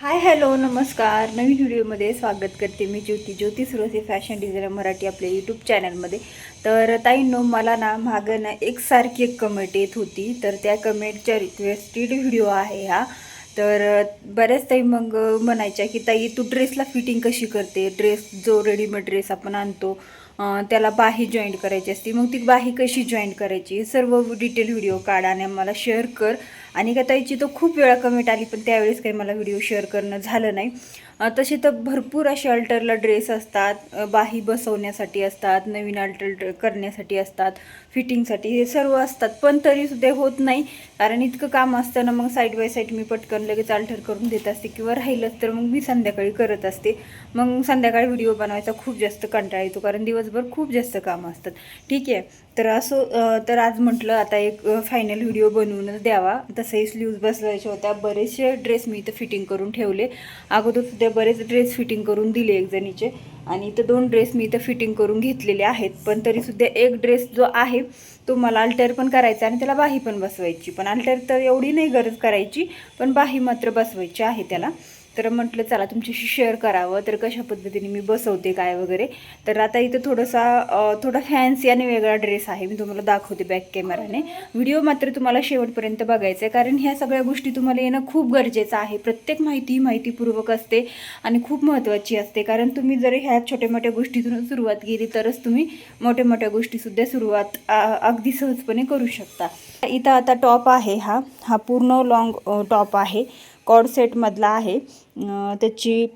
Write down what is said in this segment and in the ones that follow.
Hi hello नमस्कार. नवीन व्हिडिओमध्ये स्वागत करते मी ज्योती सुरसे फॅशन डिझायनर मराठी आपल्या यूट्यूब चॅनलमध्ये. तर ताईंनो, मला ना मागं ना एकसारखी एक कमेंट येत होती, तर त्या कमेंटच्या रिक्वेस्टेड व्हिडिओ आहे हा. तर बऱ्याच ताई मग म्हणायच्या की ताई तू ड्रेसला फिटिंग कशी करते, ड्रेस जो रेडीमेड ड्रेस आपण आणतो त्याला बाही जॉईंट करायची असते, मग ती बाही कशी जॉईंट करायची, सर्व डिटेल व्हिडिओ काढ आणि मला शेअर कर. आणि का ताईची तो खूप वेळा कमेंट आली, पण त्यावेळेस काही मला व्हिडिओ शेअर करणं झालं नाही. तसे तर भरपूर असे अल्टरला ड्रेस असतात, बाही बसवण्यासाठी असतात, नवीन अल्टर करण्यासाठी असतात, फिटिंगसाठी हे सर्व असतात, पण तरीसुद्धा होत नाही. कारण इतकं काम असतं ना, मग साईड बाय साईड मी पटकन लगेच अल्टर करून देत असते, किंवा राहिलंच तर मग मी संध्याकाळी करत असते. मग संध्याकाळी व्हिडिओ बनवायचा खूप जास्त कंटाळा येतो, कारण दिवसभर खूप जास्त कामं असतात. ठीक आहे, तर असं तर आज म्हटलं आता एक फायनल व्हिडिओ बनवूनच द्यावा. तसंही स्लीव्ज बसवायचे होत्या, बरेचसे ड्रेस मी इथं फिटिंग करून ठेवले. अगोदर सुद्धा बरेच ड्रेस फिटिंग करून दिले एक जणीचे, आणि इथं 2 ड्रेस मी इथं फिटिंग करून घेतलेले आहेत. पण तरीसुद्धा एक ड्रेस जो आहे तो मला अल्टर पण करायचा आणि त्याला बाही पण बसवायची. पण अल्टर तर एवढी नाही गरज करायची, पण बाही मात्र बसवायची आहे त्याला. तर म्हटलं चला तुमच्याशी शेअर करावं, तर कशा पद्धतीने मी बसवते काय वगैरे. तर आता इथं थोडा फॅन्सी आणि वेगळा ड्रेस आहे, मी तुम्हाला दाखवते बॅक कॅमेराने. व्हिडिओ मात्र तुम्हाला शेवटपर्यंत बघायचं आहे, कारण ह्या सगळ्या गोष्टी तुम्हाला येणं खूप गरजेचं आहे. प्रत्येक माहितीपूर्वक असते आणि खूप महत्त्वाची असते, कारण तुम्ही जर ह्या छोट्या मोठ्या गोष्टीतून सुरुवात केली तरच तुम्ही मोठ्या मोठ्या गोष्टीसुद्धा सुरुवात अगदी सहजपणे करू शकता. इथं आता टॉप आहे, हा पूर्ण लॉंग टॉप आहे, कॉर्ड सेटमधला आहे. त्याची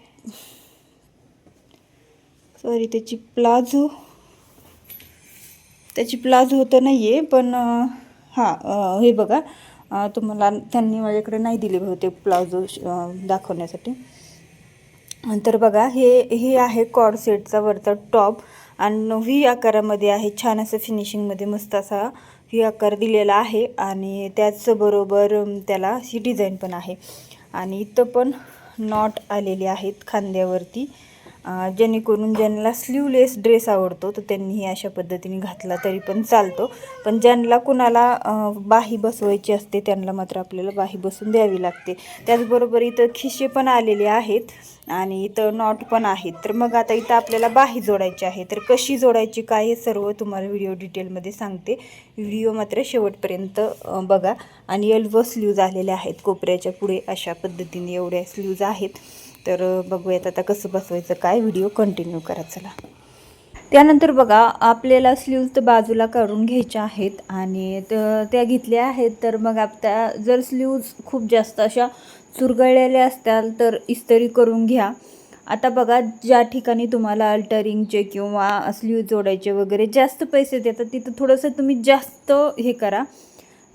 प्लाझो तर नाही आहे, पण हे बघा, तुम्हाला त्यांनी माझ्याकडे नाही दिले होते प्लाझो दाखवण्यासाठी. तर बघा, हे आहे कॉर्ड सेटचा वरचा टॉप, आणि व्ही आकारामध्ये आहे, छान असं फिनिशिंगमध्ये मस्त असा व्ही आकार दिलेला आहे. आणि त्याचबरोबर त्याला अशी डिझाईन पण आहे, आणि इथं पण नॉट आलेले आहेत खांद्यावरती. जेणेकरून ज्यांना स्लीवलेस ड्रेस आवडतो तर त्यांनीही अशा पद्धतीने घातला तरी पण चालतो. पण ज्यांना कुणाला बाही बसवायची असते त्यांना मात्र आपल्याला बाही बसून द्यावी लागते. त्याचबरोबर इथं खिशे पण आलेले आहेत, आणि इथं नॉट पण आहेत. तर मग आता इथं आपल्याला बाही जोडायची आहे, तर कशी जोडायची काय हे सर्व तुम्हाला व्हिडिओ डिटेलमध्ये सांगते. व्हिडिओ मात्र शेवटपर्यंत बघा. आणि एल्बो स्लीव्ज आलेले आहेत कोपऱ्याच्या पुढे, अशा पद्धतीने एवढ्या स्लीव्ज आहेत. तर बघूयात आता कसं बसवायचं काय, व्हिडिओ कंटिन्यू करा चला. त्यानंतर बघा, आपल्याला स्लीव्ज तर बाजूला काढून घ्यायच्या आहेत, आणि त्या घेतल्या आहेत. तर मग आता जर स्लीव्ज खूप जास्त अशा चुरगळलेल्या असतात तर इस्त्री करून घ्या. आता बघा, ज्या ठिकाणी तुम्हाला अल्टरिंगचे किंवा स्लीव्ज जोडायचे वगैरे जास्त पैसे देतात तिथं थोडंसं तुम्ही जास्त हे करा.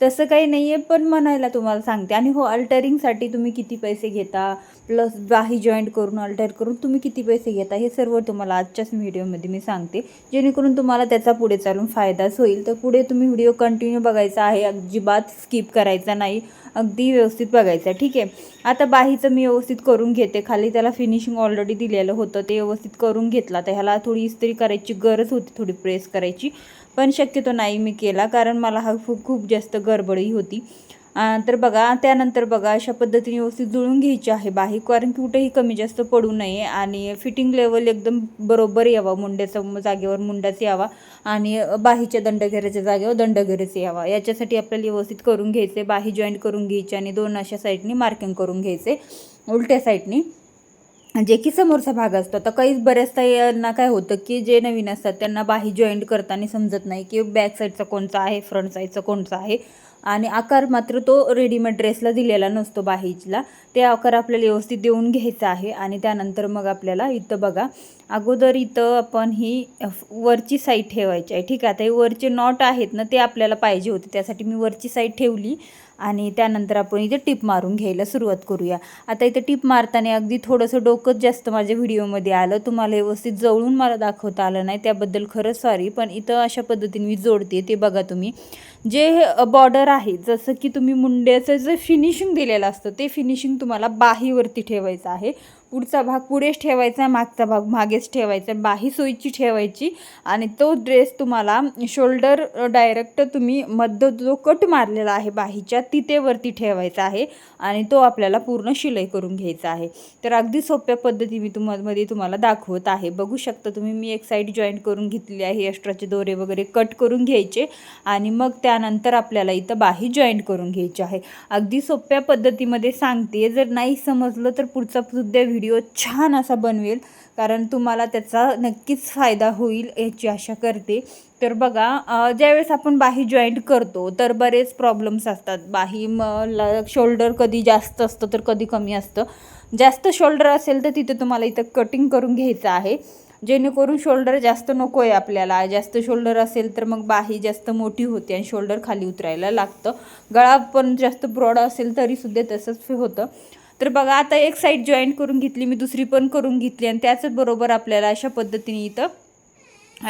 तसं काही नाही आहे, पण म्हणायला तुम्हाला सांगते. आणि हो, अल्टरिंगसाठी तुम्ही किती पैसे घेता, प्लस बाही जॉईंट करून अल्टर करून तुम्ही किती पैसे घेता, हे सर्व तुम्हाला आजच्याच व्हिडिओमध्ये मी सांगते, जेणेकरून तुम्हाला त्याचा पुढे चालून फायदाच होईल. तर पुढे तुम्ही व्हिडिओ कंटिन्यू बघायचा आहे, अजिबात स्किप करायचा नाही, अगदी व्यवस्थित बघायचं. ठीक आहे, आता बाहीचं मी व्यवस्थित करून घेते. खाली त्याला फिनिशिंग ऑलरेडी दिलेलं होतं, ते व्यवस्थित करून घेतला. तर ह्याला थोडी इस्त्री करायची गरज होती, थोडी प्रेस करायची, पण शक्यतो नाही मी केला, कारण मला हा खूप जास्त गडबडी होती. तर बघा, त्यानंतर बघा अशा पद्धतीने व्यवस्थित जुळून घ्यायची आहे बाही, कारण की कुठेही कमी जास्त पडू नये, आणि फिटिंग लेवल एकदम बरोबर यावा. मुंड्याचा जागेवर मुंडाच यावा, आणि बाहीच्या दंडघेऱ्याच्या जागेवर दंडघेरच यावा. याच्यासाठी आपल्याला व्यवस्थित करून घ्यायचे, बाही जॉईंट करून घ्यायची, आणि 2 अशा साईडनी मार्किंग करून घ्यायचे उलट्या साईडनी, जे की समोरचा भाग असतो. तर बऱ्याचदा यांना काय होतं की जे नवीन असतात त्यांना बाही जॉईंट करताना समजत नाही की बॅक साईडचा कोणता आहे, फ्रंट साईडचा कोणता आहे, आणि आकार मात्र तो रेडीमेड ड्रेसला दिलेला नसतो बाहीला. ते आकार आपल्याला व्यवस्थित देऊन घ्यायचा आहे. आणि त्यानंतर मग आपल्याला इथं बघा, अगोदर इथं आपण ही वरची साईड ठेवायची आहे. ठीक आहे, आता हे वरचे नॉट आहेत ना, ते आपल्याला पाहिजे होते, त्यासाठी मी वरची साईड ठेवली. आणि त्यानंतर आपण इथे टिप मारून घ्यायला सुरुवात करूया. आता इथे टिप मारताना अगदी थोडंसं डोकंच जास्त माझ्या व्हिडिओमध्ये आलं, तुम्हाला व्यवस्थित जवळून मला दाखवता आलं नाही, त्याबद्दल खरंच सॉरी. पण इथं अशा पद्धतीने मी जोडते, ते बघा तुम्ही. जे बॉर्डर आहे, जसं की तुम्ही मुंड्याचं जे फिनिशिंग दिलेलं असतं ते फिनिशिंग तुम्हाला बाहीवरती ठेवायचं आहे. पुढचा भाग पुढेच ठेवायचा, मागचा भाग मागेच ठेवायचा, बाही सोयीची ठेवायची आणि तो ड्रेस तुम्हाला शोल्डर डायरेक्ट तुम्ही मध्य जो कट मारलेला आहे बाहीच्या तिथे वरती ठेवायचा आहे आणि तो आपल्याला पूर्ण शिलाई करून घ्यायचा आहे. तर अगदी सोप्या पद्धती मी तुम्हाला दाखवत आहे. बघू शकता तुम्ही, मी एक साईड जॉईंट करून घेतली आहे, एक्स्ट्राचे दोरे वगैरे कट करून घ्यायचे आणि मग त्यानंतर आपल्याला इथं बाही जॉईंट करून घ्यायची आहे. अगदी सोप्या पद्धतीमध्ये सांगते. जर नाही समजलं तर पुढचा सुद्धा व्हिडिओ छान असा बनवेल, कारण तुम्हाला त्याचा नक्कीच फायदा होईल याची आशा करते. तर बघा, ज्यावेळेस आपण बाही जॉईंट करतो तर बरेच प्रॉब्लेम्स असतात. बाही शोल्डर कधी जास्त असतं तर कधी कमी असतं. जास्त शोल्डर असेल तर तिथे तुम्हाला इथं कटिंग करून घ्यायचं आहे, जेणेकरून शोल्डर जास्त नको आहे आपल्याला. जास्त शोल्डर असेल तर मग बाही जास्त मोठी होते आणि शोल्डर खाली उतरायला लागतं. गळा पण जास्त ब्रॉड असेल तरीसुद्धा तसंच होतं. तर बघा, आता एक साईड जॉईंट करून घेतली मी, दुसरी पण करून घेतली आणि त्याचबरोबर आपल्याला अशा पद्धतीने इथं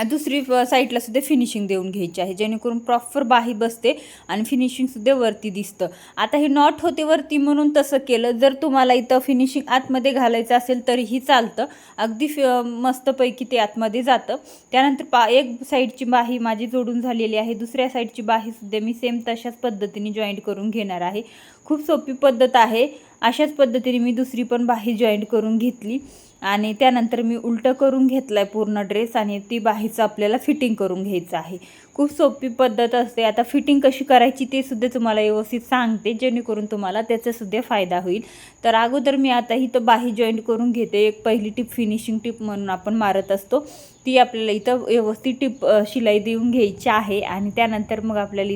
दुसरी साईडला सुद्धा फिनिशिंग देऊन घ्यायची आहे, जेणेकरून प्रॉपर बाही बसते आणि फिनिशिंगसुद्धा वरती दिसतं. आता हे नॉट होते वरती म्हणून तसं केलं. जर तुम्हाला इथं फिनिशिंग आतमध्ये घालायचं असेल तरीही चालतं, अगदी मस्तपैकी ते आतमध्ये जातं. त्यानंतर एक साईडची बाही माझी जोडून झालेली आहे, दुसऱ्या साईडची बाहीसुद्धा मी सेम तशाच पद्धतीने जॉईंट करून घेणार आहे. खूप सोपी पद्धत आहे. अशाच पद्धतीने मी दुसरी पण बाही जॉईंट करून घेतली आणि त्यानंतर मी उलटं करून घेतला आहे पूर्ण ड्रेस आणि ती बाहीचं आपल्याला फिटिंग करून घ्यायचं आहे. खूप सोपी पद्धत असते. आता फिटिंग कशी करायची ते सुद्धा तुम्हाला व्यवस्थित सांगते, जेणेकरून तुम्हाला त्याचासुद्धा फायदा होईल. तर अगोदर मी आता इथं बाही जॉईंट करून घेते. एक पहिली टिप फिनिशिंग टिप म्हणून आपण मारत असतो, ती आपल्याला इथं व्यवस्थित टिप शिलाई देऊन घ्यायची आहे आणि त्यानंतर मग आपल्याला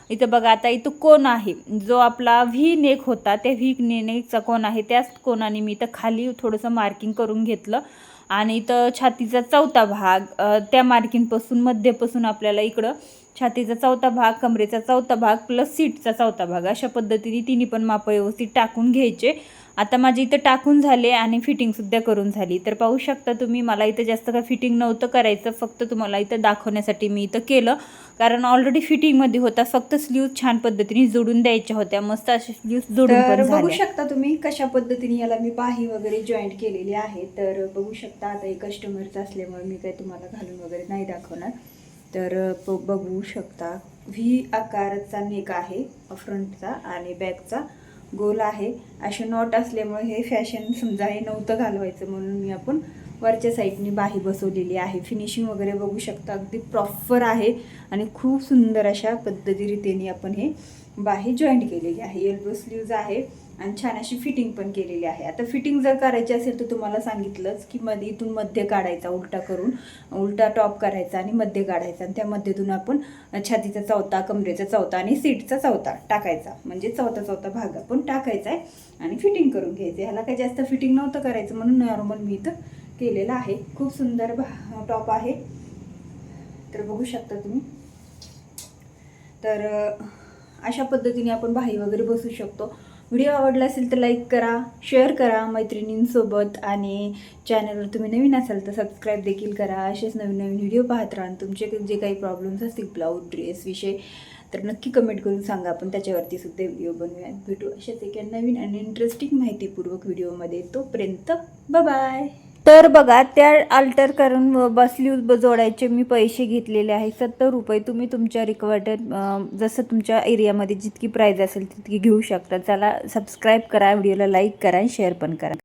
इथं बघा, आता इथं कोन आहे, जो आपला व्ही नेक होता त्या व्ही नेकचा कोन आहे, त्याच कोनाने मी इथं खाली थोडंसं मार्किंग करून घेतलं आणि इथं छातीचा चौथा भाग, त्या मार्किंगपासून मध्यपासून आपल्याला इकडं छातीचा चौथा भाग, कमरेचा चौथा भाग प्लस सीटचा चौथा भाग, अशा पद्धतीने तिन्ही पण माप व्यवस्थित टाकून घ्यायचे. आता माझी इथं टाकून झाले आणि फिटिंगसुद्धा करून झाली. तर पाहू शकता तुम्ही, मला इथं जास्त काय फिटिंग नव्हतं करायचं, फक्त तुम्हाला इथं दाखवण्यासाठी मी इथं केलं, कारण ऑलरेडी फिटिंगमध्ये होता. फक्त स्लीव्ज छान पद्धतीने जोडून द्यायच्या होत्या, मस्त अशा स्लीव्ज जोडून पण झाल्या. बघू शकता तुम्ही कशा पद्धतीने याला मी बाही वगैरे जॉईंट केलेली आहे. तर बघू शकता, आता एक कस्टमरचं असल्यामुळे मी काही तुम्हाला घालून वगैरे नाही दाखवणार. तर बघू शकता, व्ही आकाराचा नेक आहे फ्रंटचा आणि बॅकचा गोल आहे. असे नॉट असल्यामुळे हे फॅशन समजा हे नव्हतं घालवायचं, म्हणून मी आपण वरच्या साईडनी बाही बसवलेली आहे. फिनिशिंग वगैरे बघू शकता, अगदी प्रॉपर आहे आणि खूप सुंदर अशा पद्धतीने आपण हे बाही जॉईंट केलेली आहे. एल्बो स्लीव्ज आहे आणि छान अशी फिटिंग पण केलेली आहे. आता फिटिंग जर करायची असेल तर तुम्हाला सांगितलंच की इथून मध्ये काढायचा, उलटा करून उलटा टॉप करायचा आणि मध्ये काढायचा आणि त्या मध्येतून आपण छातीचा चौथा, कमरेचा चौथा आणि सीटचा चौथा टाकायचा, म्हणजे चौथा भाग आपण टाकायचा आहे आणि फिटिंग करून घ्यायचं. ह्याला काही जास्त फिटिंग नव्हतं करायचं, म्हणून नॉर्मल मी इथं केलेलं आहे. खूप सुंदर टॉप आहे. तर बघू शकता तुम्ही. तर अशा पद्धतीने आपण बाही वगैरे बसू शकतो. व्हिडिओ आवडला असेल तर लाईक करा, शेअर करा मैत्रिणींसोबत आणि चॅनलवर तुम्ही नवीन असाल तर सबस्क्राईब देखील करा. असेच नवीन व्हिडिओ पाहत राहा. तुमचे जे काही प्रॉब्लेम्स असतील ब्लाऊज ड्रेस विषय तर नक्की कमेंट करून सांगा, आपण त्याच्यावरती सुद्धा व्हिडिओ बनवूयात. भेटू अशाच एका नवीन आणि इंटरेस्टिंग माहितीपूर्वक व्हिडिओमध्ये. तोपर्यंत बाय. तर बघा, त्या अल्टर करून स्लीव्ज जोडायचे मी पैसे घेतलेले आहे 70 रुपये. तुम्ही तुमच्या रिक्वायर्ड जसं तुमच्या एरियामध्ये जितकी प्राईज असेल तितकी घेऊ शकता. चला सबस्क्राईब करा, व्हिडिओला लाईक करा आणि शेअर पण करा.